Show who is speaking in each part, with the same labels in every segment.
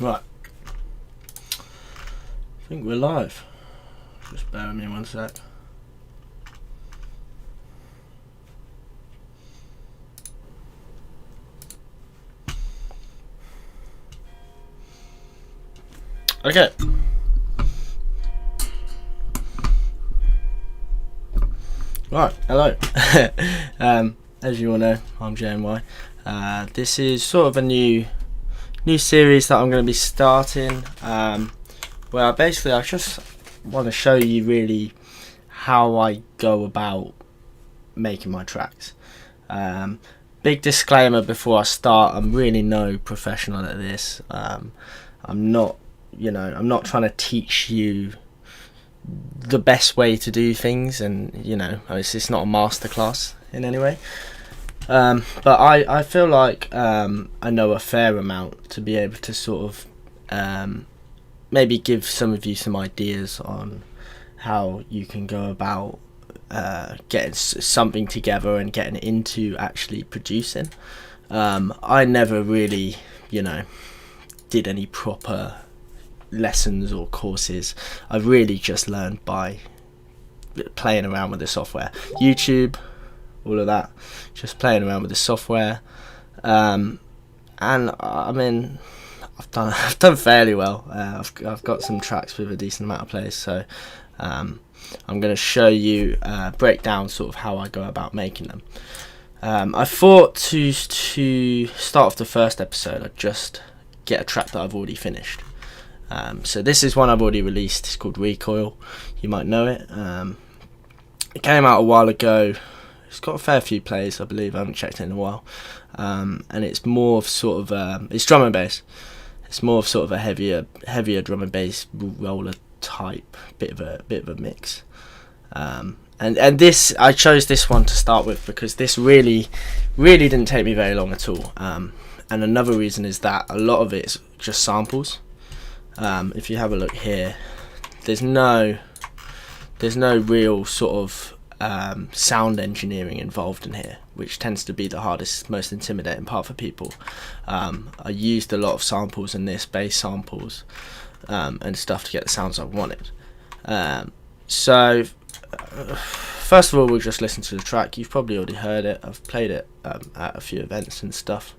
Speaker 1: Right. I think we're live. Just bear with me 1 sec. Okay. Right, hello. As you all know, I'm JNY. This is sort of a new series that I'm going to be starting. Well, basically, I just want to show you really how I go about making my tracks. Big disclaimer before I start: I'm really no professional at this. I'm not trying to teach you the best way to do things, and it's not a masterclass in any way. But I feel like I know a fair amount to be able to sort of maybe give some of you some ideas on how you can go about getting something together and getting into actually producing. I never really, did any proper lessons or courses. I really just learned by playing around with the software. YouTube, all of that, just playing around with the software. And I mean, I've done fairly well. I've got some tracks with a decent amount of plays, so I'm going to show you break down sort of how I go about making them. I thought to start off the first episode, I'd just get a track that I've already finished. So this is one I've already released. It's called Recoil. You might know it. It came out a while ago. It's got a fair few plays, I believe. I haven't checked it in a while. And it's more of sort of it's drum and bass. It's more of sort of a heavier drum and bass roller type, bit of a mix. And this, I chose this one to start with because this really didn't take me very long at all. And another reason is that a lot of it's just samples. If you have a look here, there's no real sort of sound engineering involved in here, which tends to be the hardest, most intimidating part for people. I used a lot of samples in this, bass samples and stuff to get the sounds I wanted. So first of all, we'll just listen to the track. You've probably already heard it. I've played it at a few events and stuff,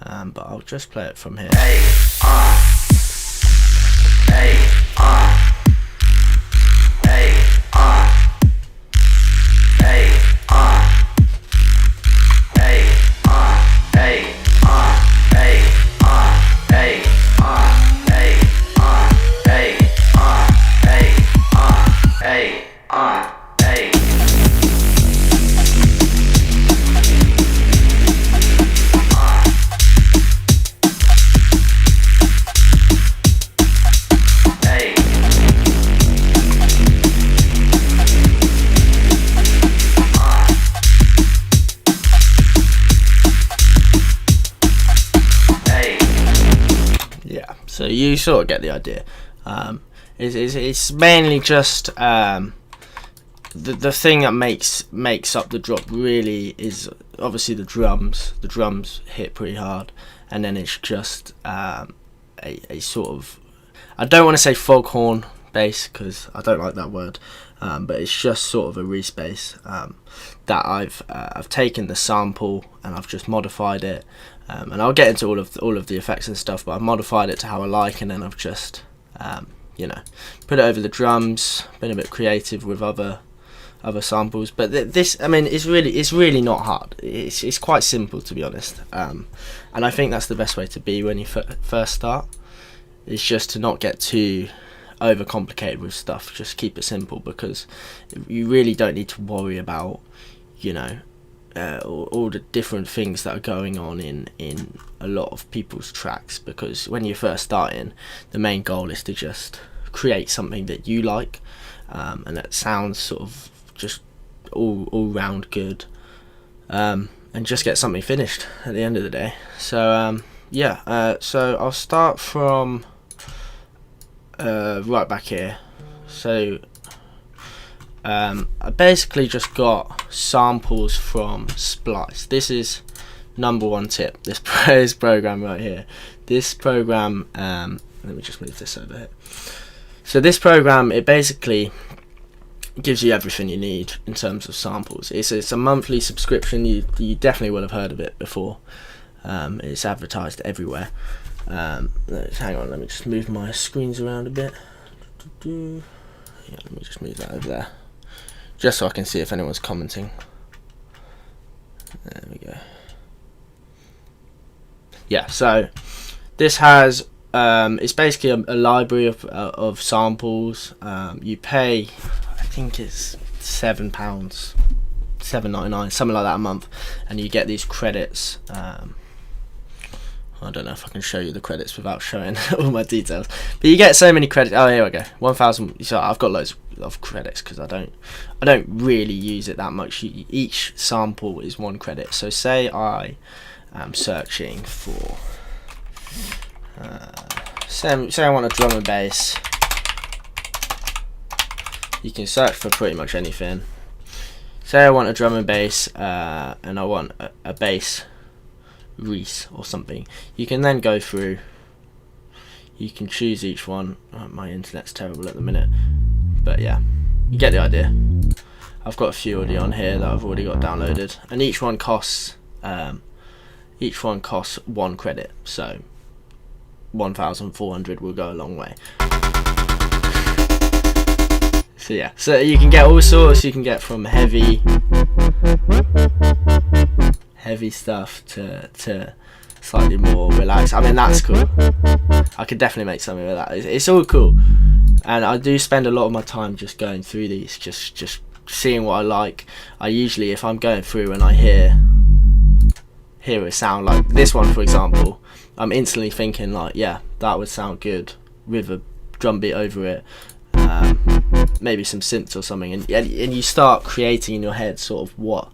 Speaker 1: but I'll just play it from here. So you sort of get the idea. It's mainly just the thing that makes up the drop really is obviously the drums. The drums hit pretty hard, and then it's just a sort of, I don't want to say foghorn bass because I don't like that word, but it's just sort of a re-space that I've taken the sample and I've just modified it. And I'll get into all of the effects and stuff, but I've modified it to how I like, and then I've just put it over the drums, been a bit creative with other samples. But this, I mean, it's really not hard. It's quite simple, to be honest. And I think that's the best way to be when you first start. It's just to not get too overcomplicated with stuff. Just keep it simple, because you really don't need to worry about all the different things that are going on in a lot of people's tracks, because when you're first starting, the main goal is to just create something that you like, and that sounds sort of just all round good, and just get something finished at the end of the day. So so I'll start from right back here. So I basically just got samples from Splice. This is #1 tip. This program right here. this program, let me just move this over here. So this program, it basically gives you everything you need in terms of samples. It's a monthly subscription. You definitely will have heard of it before. It's advertised everywhere. Hang on, let me just move my screens around a bit. Yeah, let me just move that over there, just so I can see if anyone's commenting. There we go. Yeah, so this has it's basically a library of samples. You pay, I think it's £7, £7.99, something like that a month, and you get these credits. I don't know if I can show you the credits without showing all my details, but you get so many credits. Oh, here we go, 1,000. So I've got loads of credits because I don't really use it that much. Each sample is 1 credit. So say I am searching for say I want a drum and bass. You can search for pretty much anything. Say I want a drum and bass, and I want a bass Reese or something. You can then go through, you can choose each one. My internet's terrible at the minute, but yeah, you get the idea. I've got a few already on here that I've already got downloaded, and each one costs 1 credit, so 1,400 will go a long way. So yeah, so you can get all sorts. You can get from heavy stuff to slightly more relaxed. I mean, that's cool. I could definitely make something with that. It's all cool, and I do spend a lot of my time just going through these, just seeing what I like. I usually, if I'm going through and I hear a sound like this one, for example, I'm instantly thinking like, yeah, that would sound good with a drum beat over it, maybe some synths or something, and you start creating in your head sort of what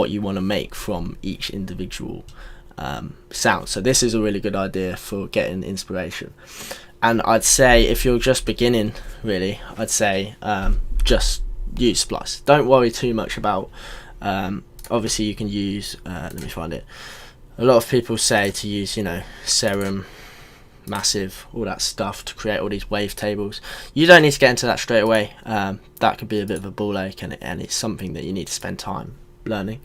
Speaker 1: you want to make from each individual sound. So this is a really good idea for getting inspiration. And I'd say if you're just beginning, really, I'd say just use Splice. Don't worry too much about, obviously you can use, let me find it. A lot of people say to use, Serum, Massive, all that stuff to create all these wave tables. You don't need to get into that straight away. That could be a bit of a ball ache, and it's something that you need to spend time learning.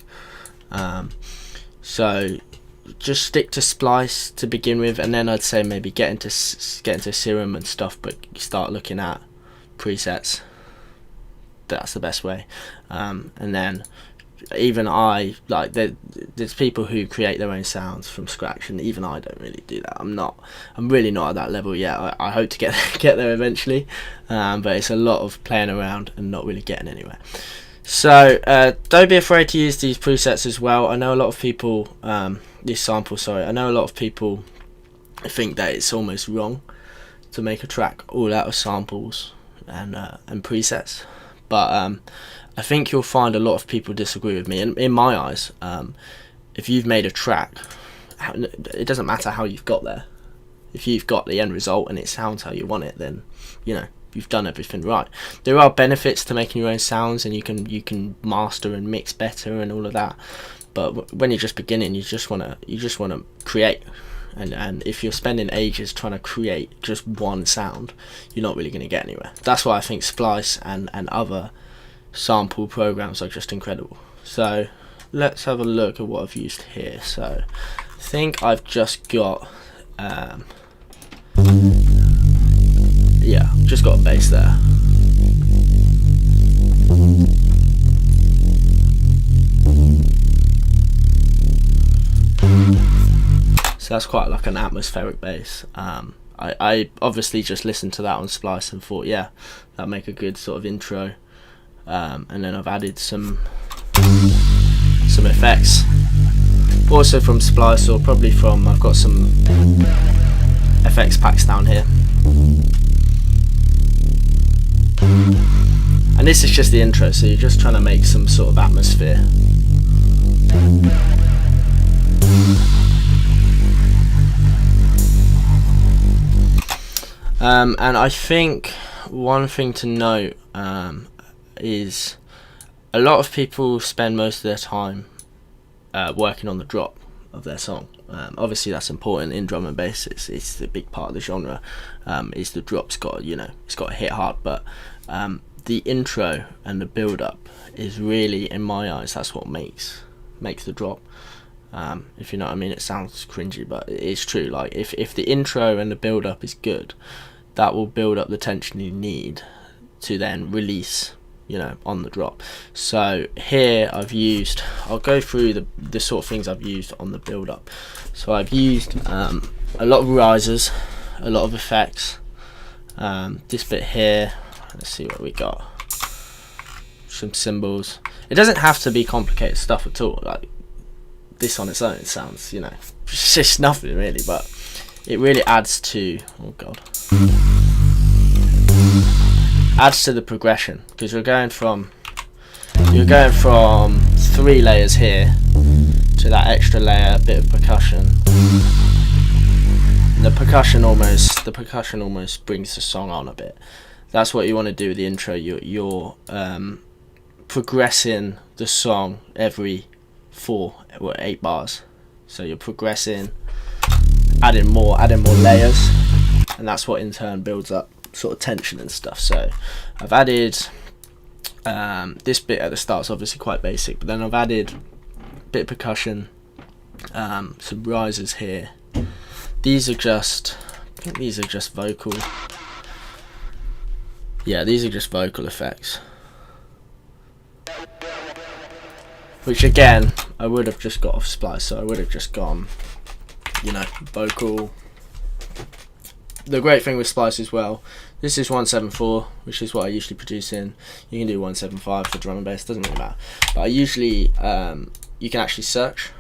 Speaker 1: So just stick to Splice to begin with, and then I'd say maybe get into Serum and stuff, but start looking at presets. That's the best way. And then even there's people who create their own sounds from scratch, and even I don't really do that. I'm really not at that level yet. I hope to get there eventually, but it's a lot of playing around and not really getting anywhere. So don't be afraid to use these presets as well. I know a lot of people, these samples, sorry, I know a lot of people think that it's almost wrong to make a track all out of samples and presets, but I think you'll find a lot of people disagree with me. And in my eyes, if you've made a track, it doesn't matter how you've got there. If you've got the end result and it sounds how you want it, then you've done everything right. There are benefits to making your own sounds, and you can master and mix better and all of that. But when you're just beginning, you just wanna create. And if you're spending ages trying to create just one sound, you're not really going to get anywhere. That's why I think Splice and other sample programs are just incredible. So let's have a look at what I've used here. So I think I've just got just got a bass there. So that's quite like an atmospheric bass. I obviously just listened to that on Splice and thought, yeah, that'd make a good sort of intro. And then I've added some effects, also from Splice, or probably from, I've got some FX packs down here. And this is just the intro, so you're just trying to make some sort of atmosphere. And I think one thing to note is a lot of people spend most of their time working on the drop. of their song. Obviously that's important in drum and bass. It's the big part of the genre. Is the drop's got, you know, it's got to hit hard, but the intro and the build up is really, in my eyes, that's what makes the drop. If you know what I mean. It sounds cringy, but it's true. Like if the intro and the build up is good, that will build up the tension you need to then release, you know, on the drop. So here I'll go through the sort of things I've used on the build up. So I've used a lot of risers, a lot of effects. This bit here, let's see what we got. Some cymbals. It doesn't have to be complicated stuff at all. Like this on its own sounds, you know, it's just nothing really, but it really adds to, oh god, adds to the progression, because you're going from 3 layers here to that extra layer, a bit of percussion. And the percussion almost brings the song on a bit. That's what you want to do with the intro. You're progressing the song every 4 or 8 bars. So you're progressing, adding more layers, and that's what in turn builds up sort of tension and stuff. So I've added this bit at the start is obviously quite basic, but then I've added a bit of percussion, some risers here. These are just, I think these are just vocal. Yeah, these are just vocal effects. Which again, I would have just got off Splice, so I would have just gone, you know, vocal. The great thing with Splice as well, this is 174, which is what I usually produce in. You can do 175 for drum and bass, doesn't really matter. But I usually, you can actually search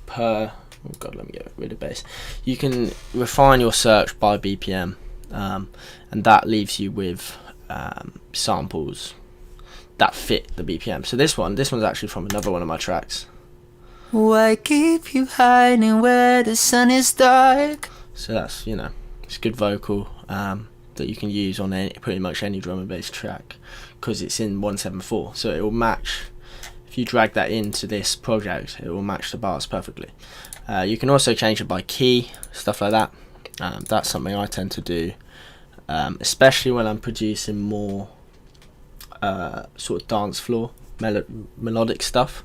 Speaker 1: per, oh god, let me get rid of bass. You can refine your search by BPM, and that leaves you with samples that fit the BPM. So this one's actually from another one of my tracks.
Speaker 2: Why keep you hiding where the sun is dark?
Speaker 1: So that's, you know, it's good vocal that you can use on pretty much any drum and bass track, because it's in 174, so it will match. If you drag that into this project, it will match the bars perfectly. You can also change it by key, stuff like that. That's something I tend to do, especially when I'm producing more sort of dance floor melodic stuff.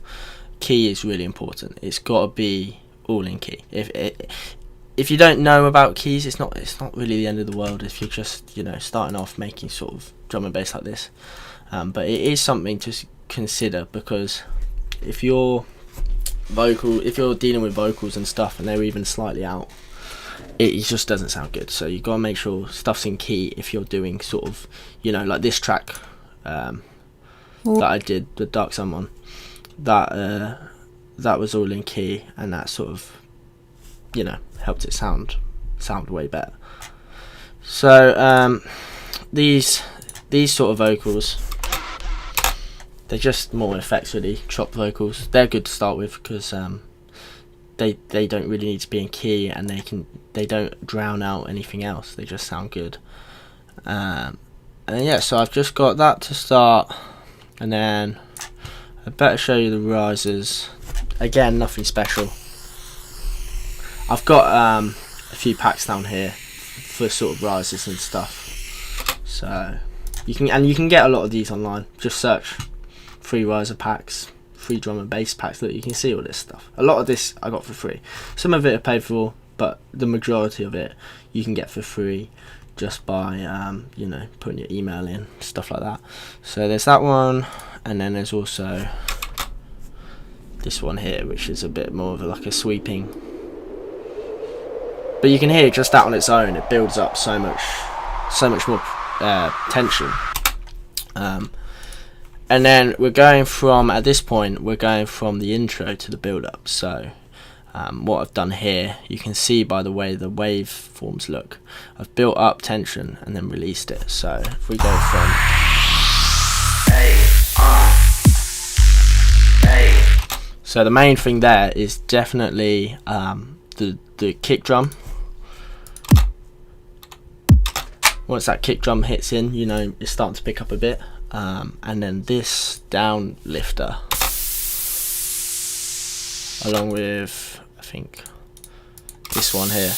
Speaker 1: Key is really important. It's got to be all in key. If you don't know about keys, it's not really the end of the world if you're just, you know, starting off making sort of drum and bass like this. But it is something to consider, because if you're dealing with vocals and stuff and they're even slightly out, it just doesn't sound good. So you've got to make sure stuff's in key if you're doing sort of, you know, like this track that I did, the Dark Sun one, that was all in key, and that sort of, you know, helped it sound way better. So these sort of vocals, they're just more effects really, chopped vocals. They're good to start with because they don't really need to be in key, and they don't drown out anything else. They just sound good. And yeah, so I've just got that to start, and then I better show you the risers. Again, nothing special. I've got a few packs down here for sort of risers and stuff. So you can get a lot of these online. Just search free riser packs, free drum and bass packs. Look, you can see all this stuff. A lot of this I got for free. Some of it I paid for, but the majority of it you can get for free just by you know, putting your email in, stuff like that. So there's that one, and then there's also this one here, which is a bit more of like a sweeping. But you can hear just that on its own, it builds up so much more tension. And then we're going from, at this point, we're going from the intro to the build-up. So what I've done here, you can see by the way the waveforms look, I've built up tension and then released it. So if we go from so the main thing there is definitely the kick drum. Once that kick drum hits in, you know, it's starting to pick up a bit. And then this down lifter, along with I think this one here.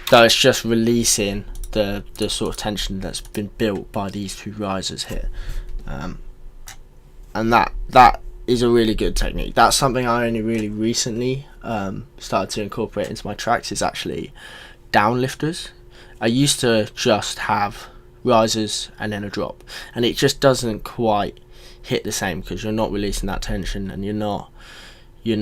Speaker 1: So it's just releasing the sort of tension that's been built by these two risers here, and that is a really good technique. That's something I only really recently started to incorporate into my tracks, is actually downlifters. I used to just have risers and then a drop, and it just doesn't quite hit the same because you're not releasing that tension, and you're not I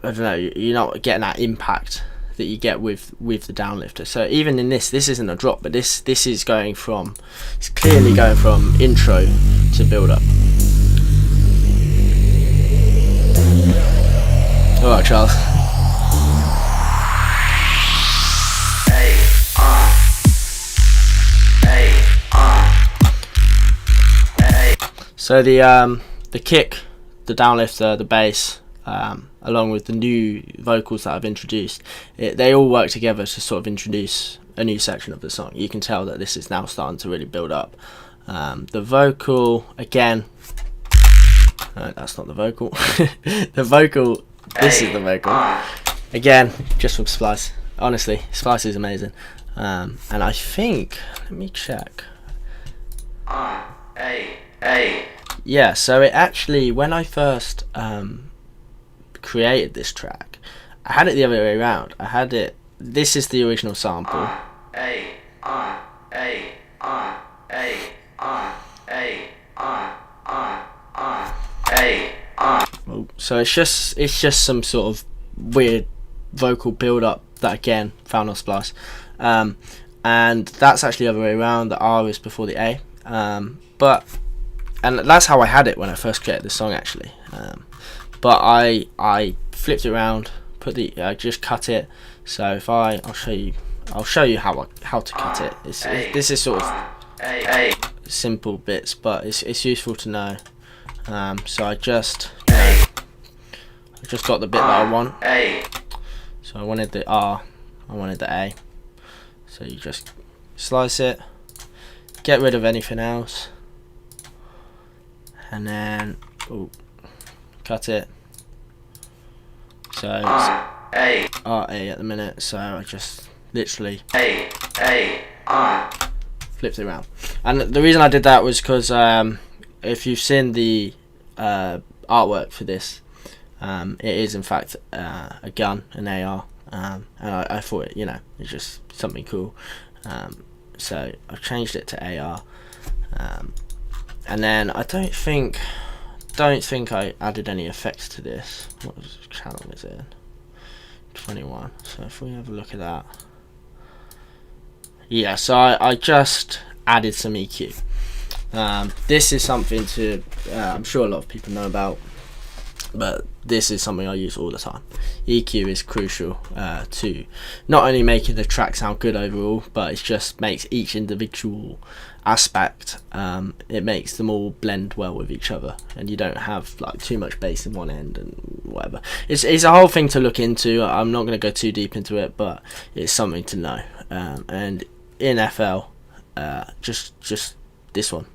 Speaker 1: don't know, you're not getting that impact that you get with the downlifter. So even in this isn't a drop, but this is going from, it's clearly going from intro to build up. Alright, Charles. So the kick, the downlifter, the bass, along with the new vocals that I've introduced, they all work together to sort of introduce a new section of the song. You can tell that this is now starting to really build up. The vocal, again, no, that's not the vocal. The vocal, this is the vocal. Again, just from Splice. Honestly, Splice is amazing. And I think, let me check. Yeah, so it actually, when I first created this track, I had it the other way around. I had it, this is the original sample. So it's just some sort of weird vocal build up that again found on Splice, and that's actually the other way around. The R is before the A, and that's how I had it when I first created the song actually. But I flipped it around, I just cut it. So if I'll show you how to cut it. This is sort of simple bits, but it's useful to know. So I just got the bit that I want. So I wanted the R, I wanted the A. So you just slice it, get rid of anything else, and then cut it. So it's RA at the minute, so I just literally flipped it around. And the reason I did that was because if you've seen the artwork for this, it is in fact a gun, an AR, and I thought it's just something cool. So I've changed it to AR, and then I don't think I added any effects to this. What channel is it? 21. So if we have a look at that, yeah. So I just added some EQ. This is something to I'm sure a lot of people know about, but this is something I use all the time. EQ is crucial to not only making the track sound good overall, but it just makes each individual aspect, it makes them all blend well with each other, and you don't have like too much bass in one end and whatever. It's a whole thing to look into. I'm not going to go too deep into it, but it's something to know. And in FL, just this one,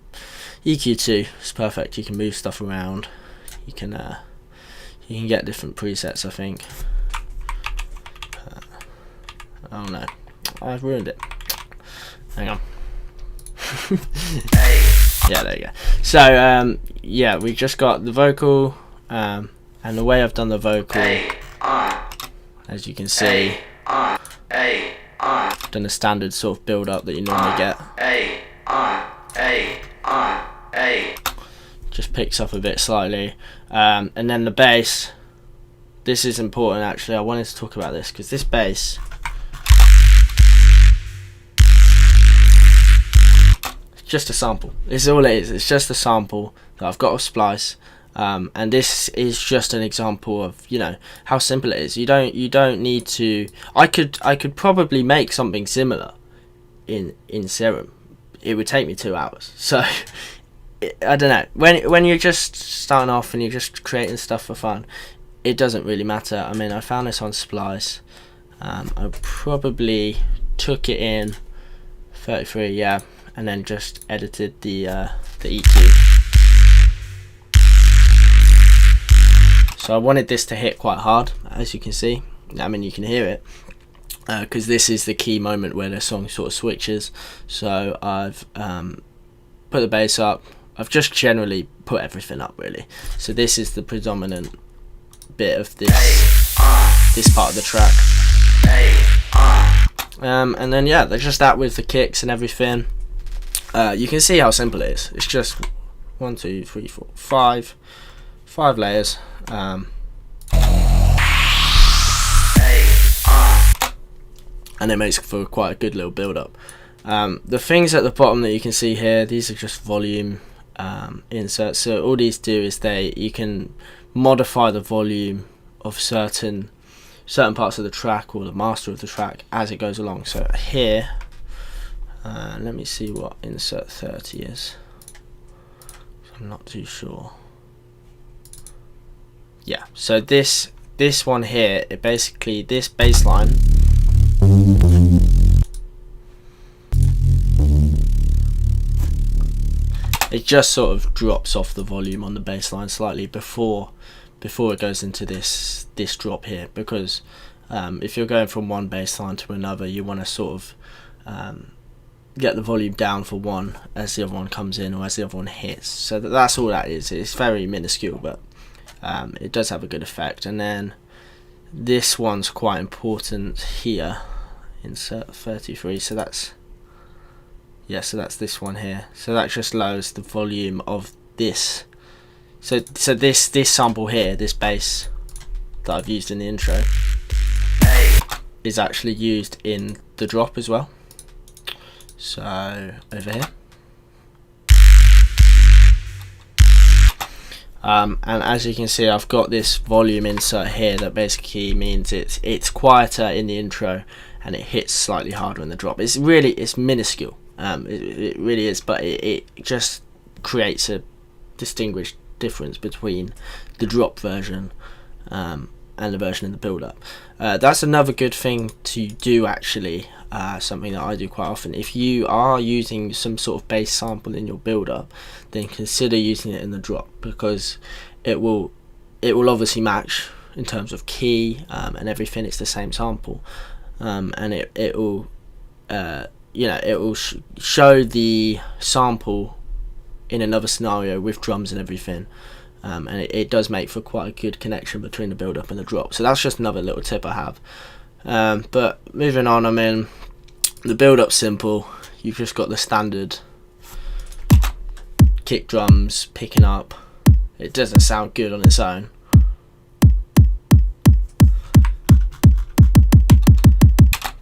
Speaker 1: EQ2 is perfect. You can move stuff around. You can get different presets, I think. Oh no, I've ruined it. Hang on. Yeah, there you go. So yeah, we just got the vocal, and the way I've done the vocal, as you can see, I've done a standard sort of build up that you normally get. Just picks up a bit slightly, and then the bass. This is important actually. I wanted to talk about this because this bass, just a sample. This is all it is. It's just a sample that I've got of Splice, and this is just an example of how simple it is. You don't need to. I could probably make something similar in Serum. It would take me 2 hours. So I don't know. When you're just starting off and you're just creating stuff for fun, it doesn't really matter. I mean, I found this on Splice. I probably took it in 33, yeah. And then just edited the EQ. So I wanted this to hit quite hard, as you can see. I mean, you can hear it, because this is the key moment where the song sort of switches. So I've put the bass up. I've just generally put everything up, really. So this is the predominant bit of this part of the track. And then yeah, there's just that with the kicks and everything. You can see how simple it is. It's just 1, 2, 3, 4, 5 layers. And it makes for quite a good little build up. The things at the bottom that you can see here, these are just volume inserts. So all these do is you can modify the volume of certain parts of the track, or the master of the track, as it goes along. So here, let me see what insert 30 is. I'm not too sure. Yeah, so this one here, it basically, this bass line, it just sort of drops off the volume on the bass line slightly before it goes into this drop here, because if you're going from one bass line to another, you want to sort of get the volume down for one as the other one comes in, or as the other one hits. So that's all that is. It's very minuscule, but it does have a good effect. And then this one's quite important here, insert 33. So that's this one here. So that just lowers the volume of this. So this sample here, this bass that I've used in the intro, is actually used in the drop as well. So over here, and as you can see, I've got this volume insert here that basically means it's quieter in the intro and it hits slightly harder in the drop. It's minuscule, it really is, but it just creates a distinguished difference between the drop version and the version in the build-up. That's another good thing to do, actually. Something that I do quite often. If you are using some sort of bass sample in your build-up, then consider using it in the drop, because it will obviously match in terms of key and everything. It's the same sample, and it will show the sample in another scenario with drums and everything. And it does make for quite a good connection between the build-up and the drop. So that's just another little tip I have. But moving on, I mean, the build-up's simple. You've just got the standard kick drums picking up. It doesn't sound good on its own,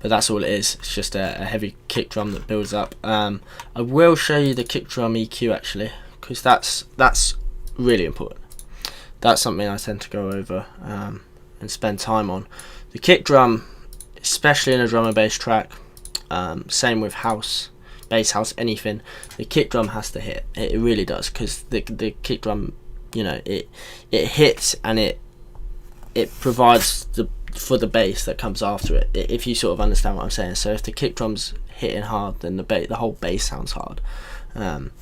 Speaker 1: but that's all it is. It's just a heavy kick drum that builds up. I will show you the kick drum EQ, actually, because that's really important. That's something I tend to go over and spend time on. The kick drum, especially in a drum and bass track, same with house, bass house, anything, the kick drum has to hit. It really does, because the kick drum, it hits, and it provides for the bass that comes after it, if you sort of understand what I'm saying. So if the kick drum's hitting hard, then the whole bass sounds hard.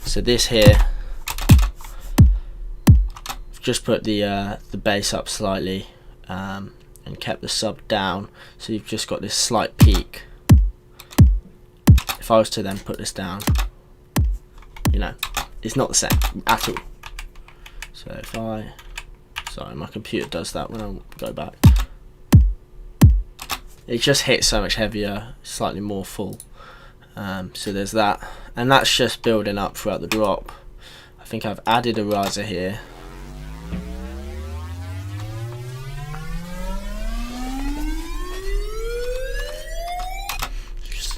Speaker 1: So this here, just put the bass up slightly and kept the sub down, so you've just got this slight peak. If I was to then put this down, it's not the same at all. So sorry, my computer does that when I go back. It just hits so much heavier, slightly more full. So there's that, and that's just building up throughout the drop. I think I've added a riser here.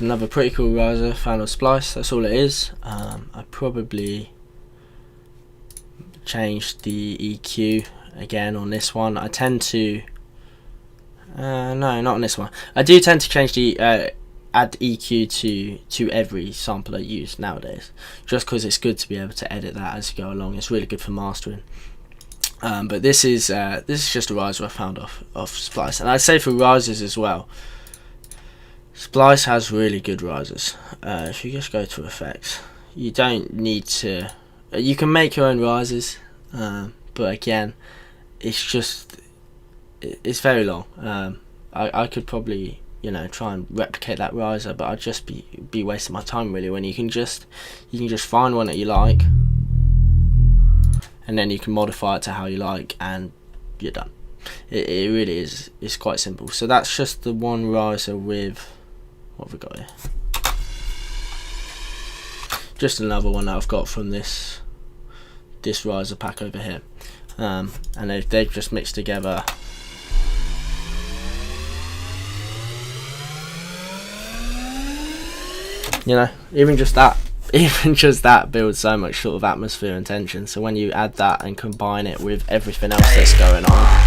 Speaker 1: Another pretty cool riser found on Splice. That's all it is. I probably changed the EQ again on this one. I tend to no, not on this one. I do tend to change the add EQ to every sample I use nowadays, just because it's good to be able to edit that as you go along. It's really good for mastering. But this is just a riser I found off Splice, and I'd say for risers as well, Splice has really good risers. If you just go to effects, you don't need to. You can make your own risers, but again, it's very long. I could probably, you know, try and replicate that riser, but I'd just be wasting my time really, when you can just find one that you like, and then you can modify it to how you like, and you're done. It really is. It's quite simple. So that's just the one riser with, what have we got here? Just another one that I've got from this riser pack over here, and they've just mixed together. You know, even just that builds so much sort of atmosphere and tension. So when you add that and combine it with everything else that's going on,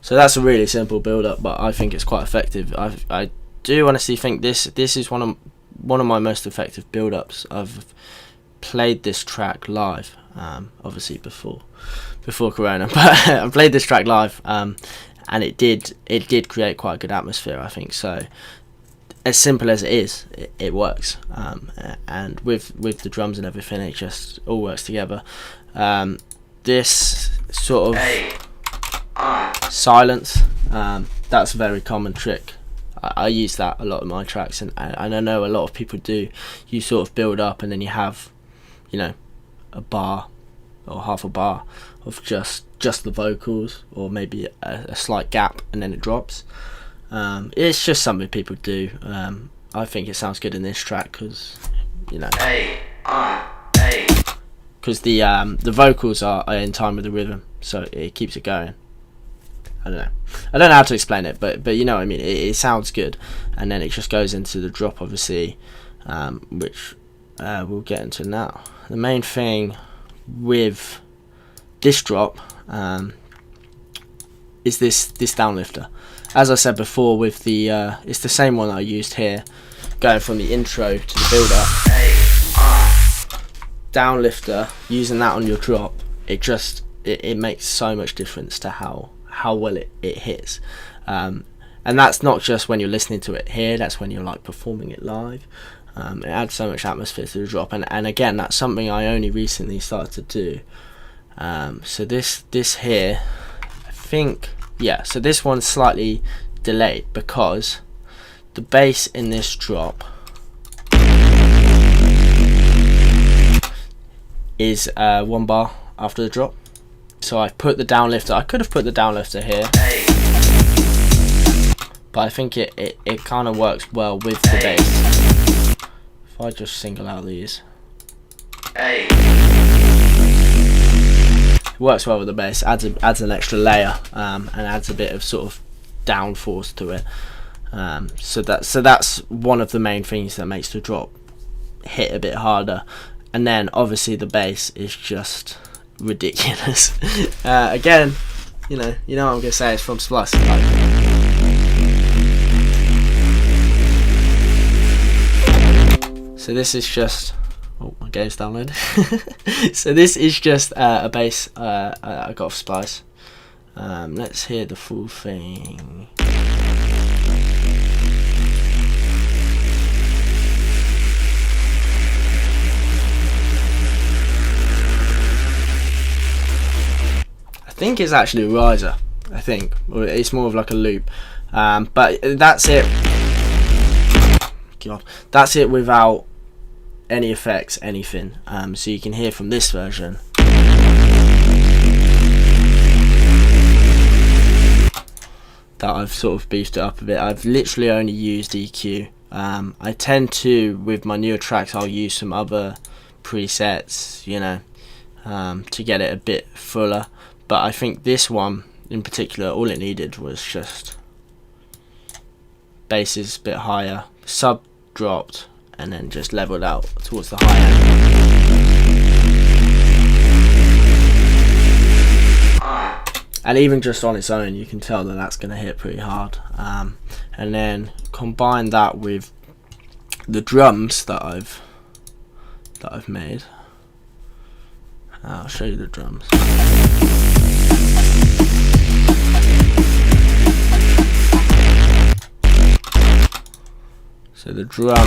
Speaker 1: so that's a really simple build up, but I think it's quite effective. I do honestly think this is one of my most effective build ups. I've played this track live, obviously before Corona, but I played this track live, and it did create quite a good atmosphere, I think. So as simple as it is, it works, and with the drums and everything, it just all works together. This sort of silence, that's a very common trick. I use that a lot in my tracks, and I know a lot of people do. You sort of build up, and then you have, you know, a bar or half a bar of just the vocals, or maybe a slight gap, and then it drops. It's just something people do. I think it sounds good in this track because, you know, because the vocals are in time with the rhythm, so it keeps it going. I don't know how to explain it, but you know what I mean. It sounds good, and then it just goes into the drop, obviously, which we'll get into now. The main thing with this drop is this downlifter. As I said before, with the it's the same one that I used here, going from the intro to the build up. Downlifter, using that on your drop, it makes so much difference to how well it hits, and that's not just when you're listening to it here, that's when you're like performing it live. It adds so much atmosphere to the drop, and again, that's something I only recently started to do. So this here, I think, yeah, so this one's slightly delayed because the bass in this drop is 1 bar after the drop. So I put the downlifter, I could have put the downlifter here, but I think it kind of works well with the bass. If I just single out these, it works well with the bass, adds an extra layer, and adds a bit of sort of downforce to it. So that's one of the main things that makes the drop hit a bit harder. And then obviously the bass is just ridiculous. Again, you know what I'm gonna say, it's from Splice. So this is just, oh, my game's downloaded. So this is just a bass I got off Splice. Let's hear the full thing. I think it's actually a riser, I think, or it's more of like a loop, but that's it. God, that's it without any effects, anything. So you can hear from this version that I've sort of beefed it up a bit. I've literally only used EQ. I tend to, with my newer tracks, I'll use some other presets, you know, to get it a bit fuller. But I think this one in particular, all it needed was just bass is a bit higher, sub dropped, and then just leveled out towards the high end. And even just on its own, you can tell that that's going to hit pretty hard. And then combine that with the drums that I've made. I'll show you the drums. So the drums,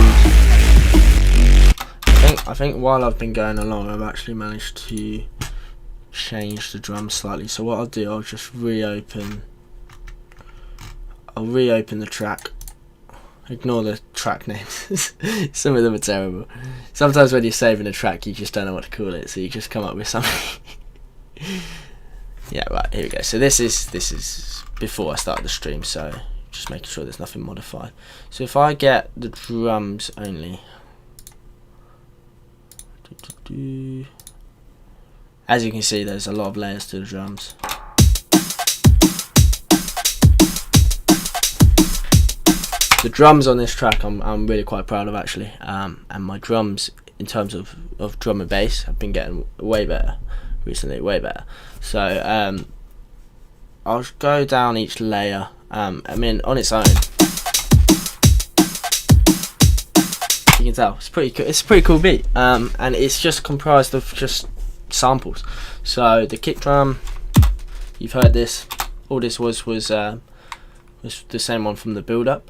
Speaker 1: I think while I've been going along, I've actually managed to change the drums slightly. So what I'll do, I'll just reopen the track. Ignore the track names. Some of them are terrible. Sometimes when you're saving a track, you just don't know what to call it, so you just come up with something. Yeah, right, here we go. So this is before I started the stream, so just making sure there's nothing modified. So if I get the drums only, as you can see, there's a lot of layers to the drums. The drums on this track I'm really quite proud of, actually, and my drums in terms of drum and bass have been getting way better recently, way better. So I'll go down each layer. I mean, on its own, you can tell it's pretty cool. It's a pretty cool beat, and it's just comprised of just samples. So the kick drum, you've heard this. All this was the same one from the build up.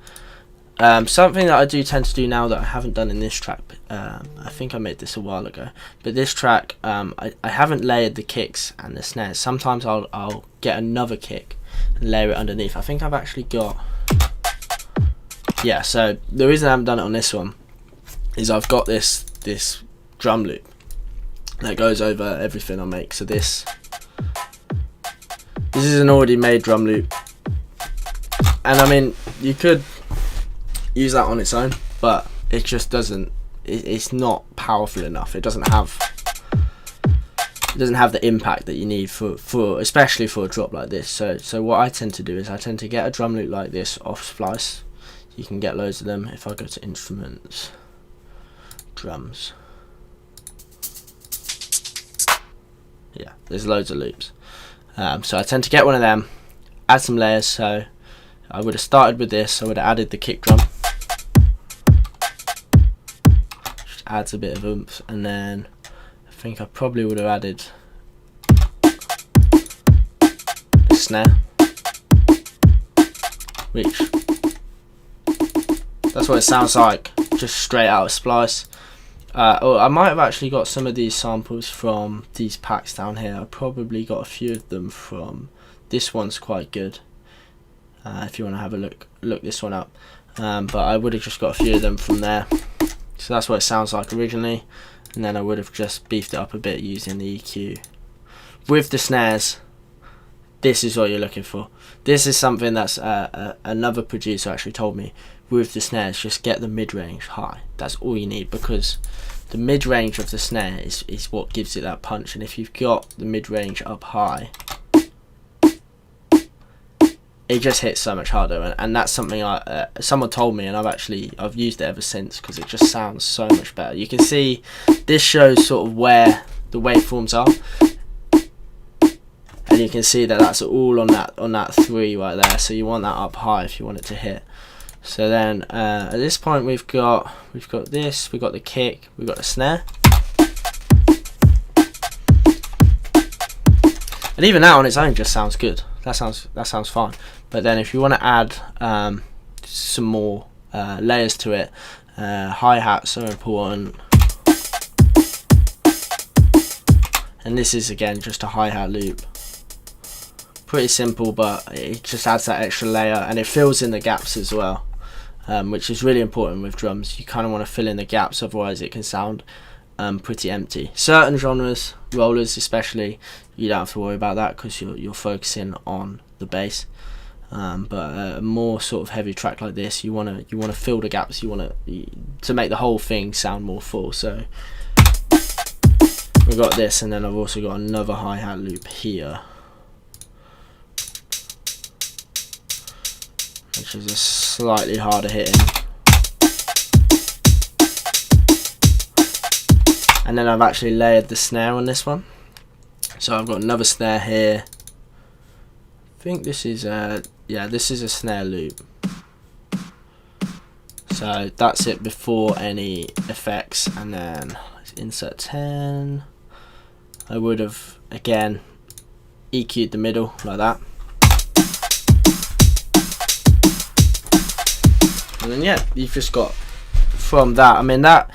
Speaker 1: Something that I do tend to do now that I haven't done in this track, I think I made this a while ago, but this track, I haven't layered the kicks and the snares. Sometimes I'll get another kick and layer it underneath. I think I've actually got, yeah, so the reason I haven't done it on this one is I've got this drum loop that goes over everything I make. So this is an already made drum loop, and I mean, you could use that on its own, but it just doesn't, it's not powerful enough. It doesn't have the impact that you need for especially for a drop like this. So what I tend to do is I tend to get a drum loop like this off Splice. You can get loads of them. If I go to instruments, drums, yeah, there's loads of loops. So I tend to get one of them, add some layers. So I would have started with this. I would have added the kick drum, just adds a bit of oomph, and then I think I probably would have added the snare, which that's what it sounds like, just straight out of Splice. I might have actually got some of these samples from these packs down here. I probably got a few of them from this one's quite good. If you want to have a look this one up, but I would have just got a few of them from there. So that's what it sounds like originally, and then I would have just beefed it up a bit using the EQ. With the snares, this is what you're looking for. This is something that's another producer actually told me. With the snares, just get the mid-range high. That's all you need, because the mid-range of the snare is what gives it that punch, and if you've got the mid-range up high, it just hits so much harder, and that's something someone told me, and I've used it ever since, because it just sounds so much better. You can see this shows sort of where the waveforms are, and you can see that that's all on that 3 right there. So you want that up high if you want it to hit. So then at this point we've got this, we've got the kick, we've got the snare. And even that on its own just sounds good. That sounds fine. But then if you want to add some more layers to it, hi-hats are important. And this is again just a hi-hat loop. Pretty simple, but it just adds that extra layer, and it fills in the gaps as well, which is really important with drums. You kind of want to fill in the gaps, otherwise it can sound pretty empty. Certain genres, rollers especially, you don't have to worry about that because you're focusing on the bass. But a more sort of heavy track like this, you want to fill the gaps. You want to make the whole thing sound more full. So we've got this, and then I've also got another hi-hat loop here, which is a slightly harder hitting. And then I've actually layered the snare on this one. So I've got another snare here. I think this is this is a snare loop. So that's it before any effects, and then let's insert 10. I would have again EQ'd the middle like that. And then yeah, you've just got from that, I mean, that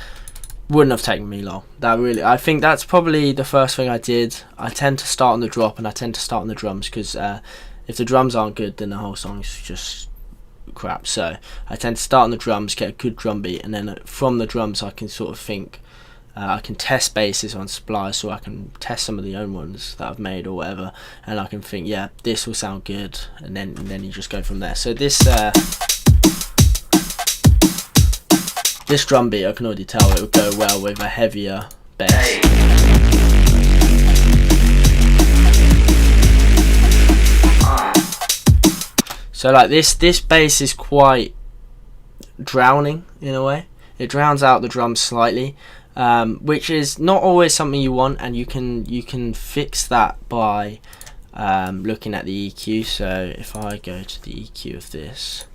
Speaker 1: wouldn't have taken me long. I think that's probably the first thing I did. I tend to start on the drop, and I tend to start on the drums, because if the drums aren't good, then the whole song's just crap. So I tend to start on the drums, get a good drum beat, and then from the drums I can sort of think, I can test basses on Splice, or I can test some of the own ones that I've made or whatever, and I can think, yeah, this will sound good, and then you just go from there. So this drum beat, I can already tell it would go well with a heavier bass. So like this bass is quite drowning in a way. It drowns out the drums slightly, which is not always something you want, and you can fix that by looking at the EQ. So if I go to the EQ of this,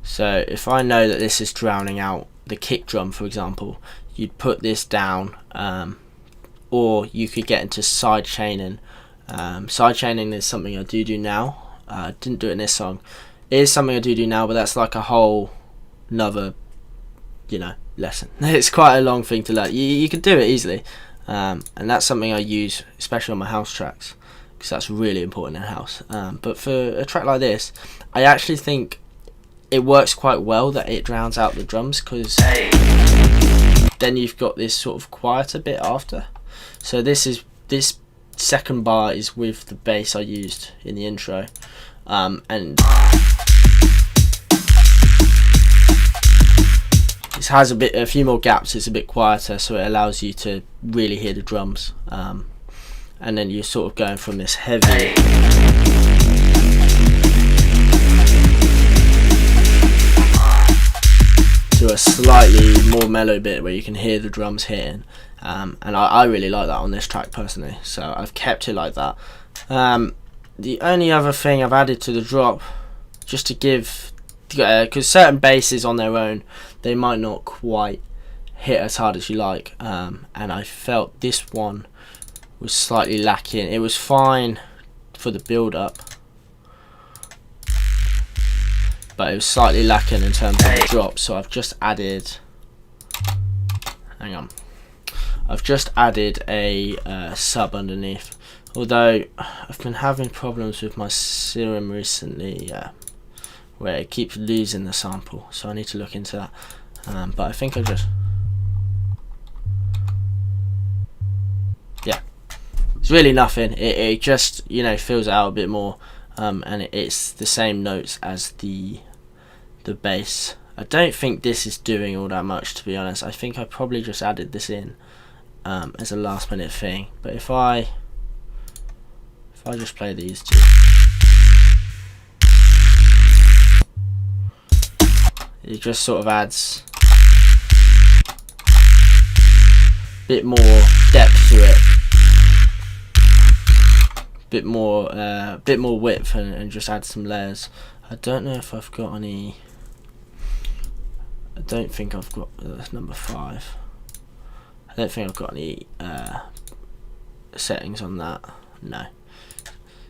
Speaker 1: so if I know that this is drowning out the kick drum, for example, you'd put this down, or you could get into side chaining. Side chaining is something I do now. I didn't do it in this song. It is something I do now, but that's like a whole another, lesson. It's quite a long thing to learn. You can do it easily, and that's something I use especially on my house tracks, because that's really important in house. But for a track like this, I actually think it works quite well that it drowns out the drums, because then you've got this sort of quieter bit after. So this second bar is with the bass I used in the intro, and it has a few more gaps. It's a bit quieter, so it allows you to really hear the drums, and then you're sort of going from this heavy to a slightly more mellow bit where you can hear the drums hitting, and I really like that on this track personally, so I've kept it like that. The only other thing I've added to the drop, just to give, because certain basses on their own, they might not quite hit as hard as you like, and I felt this one was slightly lacking. It was fine for the build up, but it was slightly lacking in terms of the drop, so I've just added, I've just added a sub underneath, although I've been having problems with my Serum recently, where it keeps losing the sample, so I need to look into that, but I think it's really nothing. It just fills it out a bit more, and it's the same notes as the bass. I don't think this is doing all that much, to be honest. I think I probably just added this in as a last minute thing, but if I just play these two, it just sort of adds a bit more depth to it, bit more width, and just add some layers. I don't know if I've got any. I don't think I've got number 5. I don't think I've got any settings on that. No.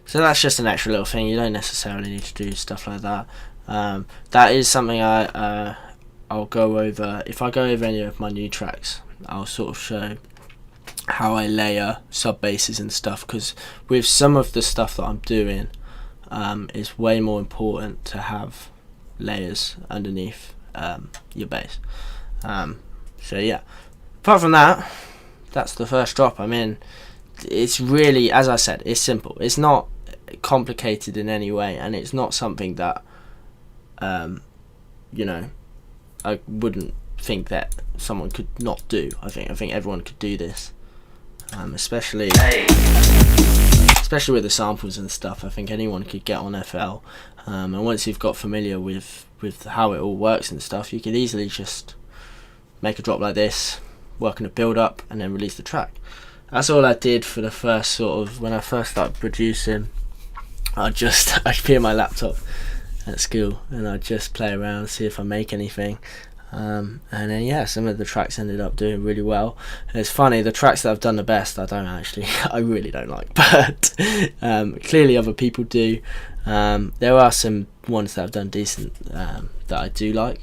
Speaker 1: So that's just an extra little thing. You don't necessarily need to do stuff like that. That is something I'll go over. If I go over any of my new tracks, I'll sort of show how I layer sub basses and stuff, because with some of the stuff that I'm doing, it's way more important to have layers underneath your bass. So yeah, apart from that, that's the first drop. I mean, it's really, as I said, it's simple. It's not complicated in any way, and it's not something that I wouldn't think that someone could not do. I think everyone could do this, especially with the samples and stuff. I think anyone could get on FL, and once you've got familiar with how it all works and stuff, you could easily just make a drop like this, work on a build up, and then release the track. That's all I did for the first sort of, when I first started producing. I'd be on my laptop at school and I'd just play around, see if I make anything, and then yeah, some of the tracks ended up doing really well. And it's funny, the tracks that I've done the best, I really don't like, but clearly other people do. There are some ones that I've done decent, that I do like,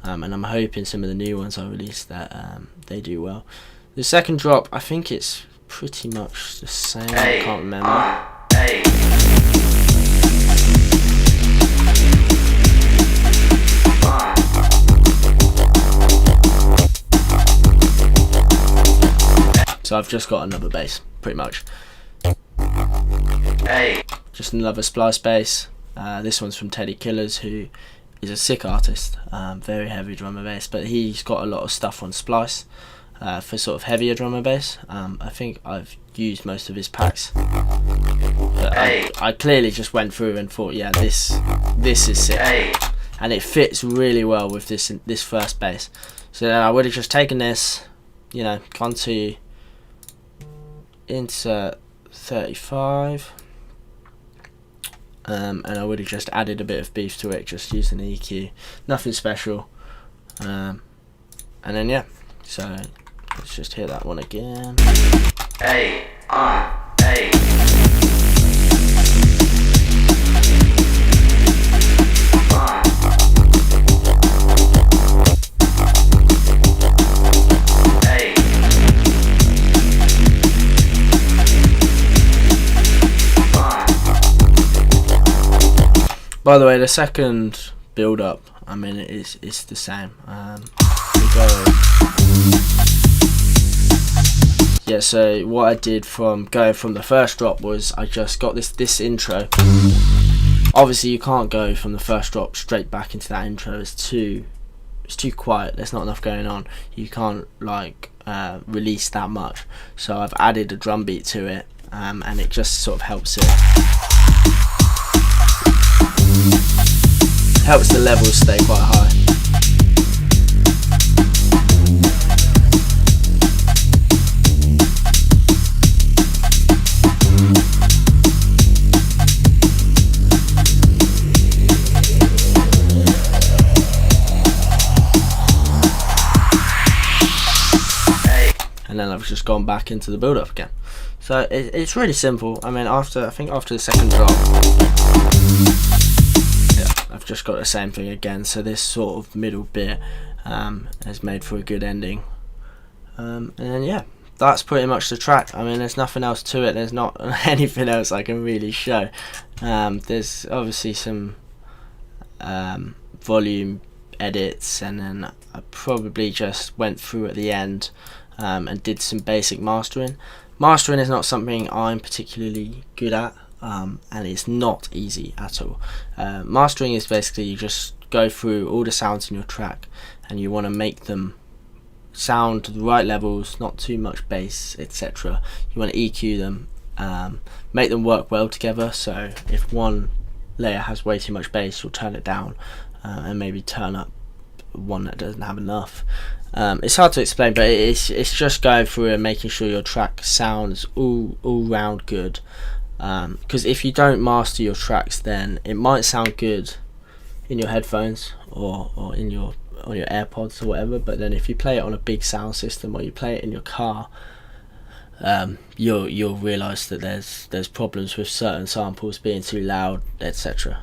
Speaker 1: and I'm hoping some of the new ones I released that they do well. The second drop, I think it's pretty much the same. I can't remember. So I've just got another bass, pretty much. Just another splice bass. This one's from Teddy Killers, who is a sick artist, very heavy drum and bass, but he's got a lot of stuff on splice for sort of heavier drum and bass. I think I've used most of his packs, but I clearly just went through and thought, yeah, this is sick, and it fits really well with this first bass. So then I would have just taken this, you know, gone to insert 35, and I would have just added a bit of beef to it, just using the EQ, nothing special, and then yeah, so let's just hear that one again. By the way, the second build up, I mean, it's the same. Yeah, so what I did from going from the first drop was I just got this intro. Obviously you can't go from the first drop straight back into that intro, it's too quiet, there's not enough going on. You can't like release that much. So I've added a drum beat to it, and it just sort of helps the levels stay quite high. And then I've just gone back into the build up again. So it's really simple. I mean, I think after the second drop, I've just got the same thing again, so this sort of middle bit has made for a good ending, and then yeah, that's pretty much the track. I mean, there's nothing else to it, there's not anything else I can really show. There's obviously some volume edits, and then I probably just went through at the end and did some basic mastering. Mastering is not something I'm particularly good at, and it's not easy at all. Mastering is basically you just go through all the sounds in your track and you want to make them sound to the right levels, not too much bass, etc. You want to EQ them, make them work well together, so if one layer has way too much bass, you'll turn it down, and maybe turn up one that doesn't have enough. It's hard to explain, but it's just going through and making sure your track sounds all round good. Because if you don't master your tracks, then it might sound good in your headphones or on your AirPods or whatever, but then if you play it on a big sound system or you play it in your car, you'll realise that there's problems with certain samples being too loud, etc.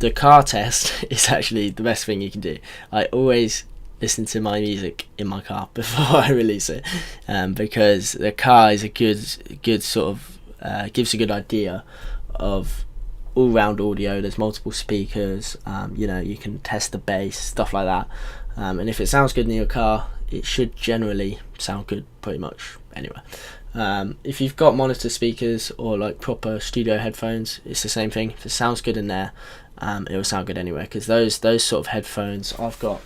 Speaker 1: The car test is actually the best thing you can do. I always listen to my music in my car before I release it, because the car is a good sort of gives a good idea of all-round audio. There's multiple speakers, you know, you can test the bass, stuff like that, and if it sounds good in your car, it should generally sound good pretty much anywhere. If you've got monitor speakers or like proper studio headphones, it's the same thing. If it sounds good in there, it will sound good anywhere, because those sort of headphones, I've got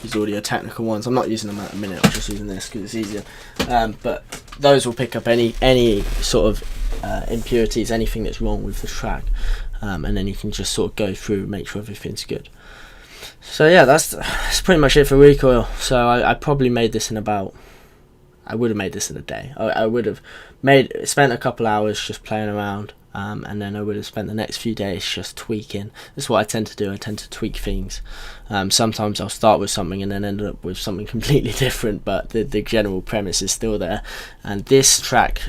Speaker 1: these Audio Technica ones. I'm not using them at the minute, I'm just using this because it's easier, but those will pick up any sort of impurities, anything that's wrong with the track, and then you can just sort of go through, make sure everything's good. So yeah, that's pretty much it for Recoil. So I probably made this in about, I would have made this in a day. I would have spent a couple hours just playing around, and then I would have spent the next few days just tweaking. That's what I tend to do. I tend to tweak things. Sometimes I'll start with something and then end up with something completely different, but the general premise is still there. And this track,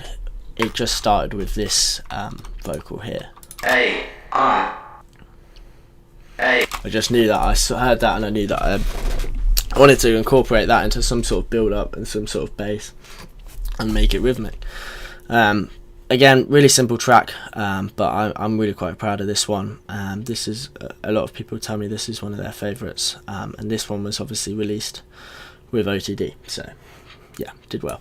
Speaker 1: it just started with this vocal here. I just knew that I heard that, and I knew that I wanted to incorporate that into some sort of build up and some sort of bass and make it rhythmic. Again, really simple track, but I'm really quite proud of this one. This is a lot of people tell me this is one of their favourites, and this one was obviously released with OTD, so yeah, did well.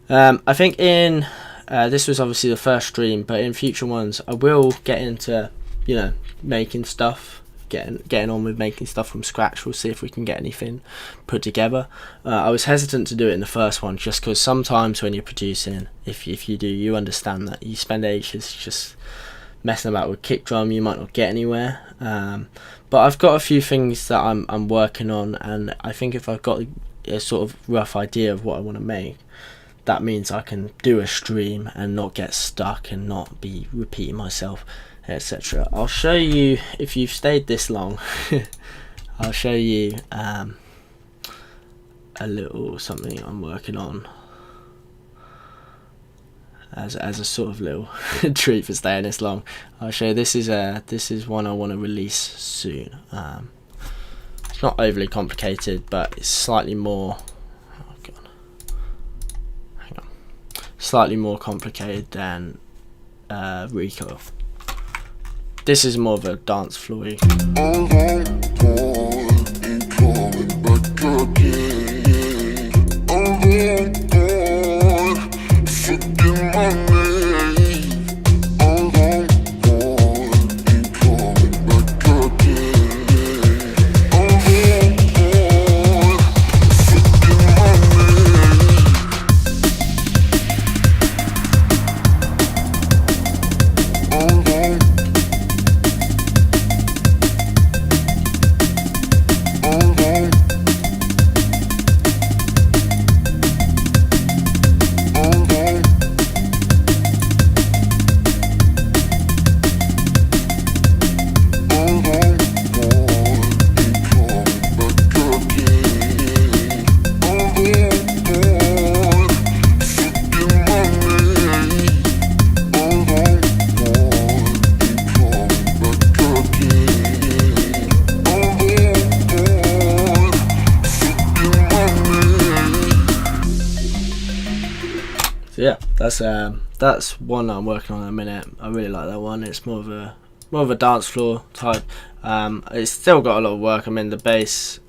Speaker 1: I think in this was obviously the first stream, but in future ones I will get into, you know, making stuff, getting on with making stuff from scratch. We'll see if we can get anything put together. I was hesitant to do it in the first one just because sometimes when you're producing, if you do, you understand that you spend ages just messing about with kick drum, you might not get anywhere. But I've got a few things that I'm working on, and I think if I've got a sort of rough idea of what I want to make, that means I can do a stream and not get stuck and not be repeating myself, etc. I'll show you, if you've stayed this long, I'll show you a little something I'm working on as a sort of little treat for staying this long. I'll show you, this is one I want to release soon. It's not overly complicated, but it's slightly more, slightly more complicated than Rico. This is more of a dance floor-y. Yeah, that's one that I'm working on in a minute. I really like that one. It's more of a dance floor type. It's still got a lot of work. I mean, the bass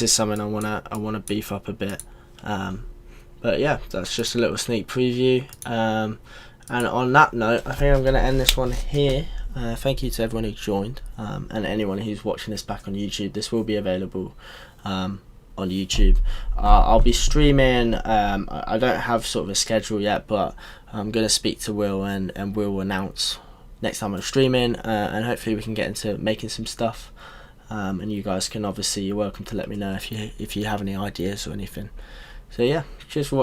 Speaker 1: is something I wanna beef up a bit. But yeah, that's just a little sneak preview. And on that note, I think I'm gonna end this one here. Thank you to everyone who joined, and anyone who's watching this back on YouTube. This will be available on YouTube. I'll be streaming. I don't have sort of a schedule yet, but I'm going to speak to Will, and Will will announce next time I'm streaming, and hopefully we can get into making some stuff. And you guys can, obviously, you're welcome to let me know if you have any ideas or anything. So yeah, cheers for watching.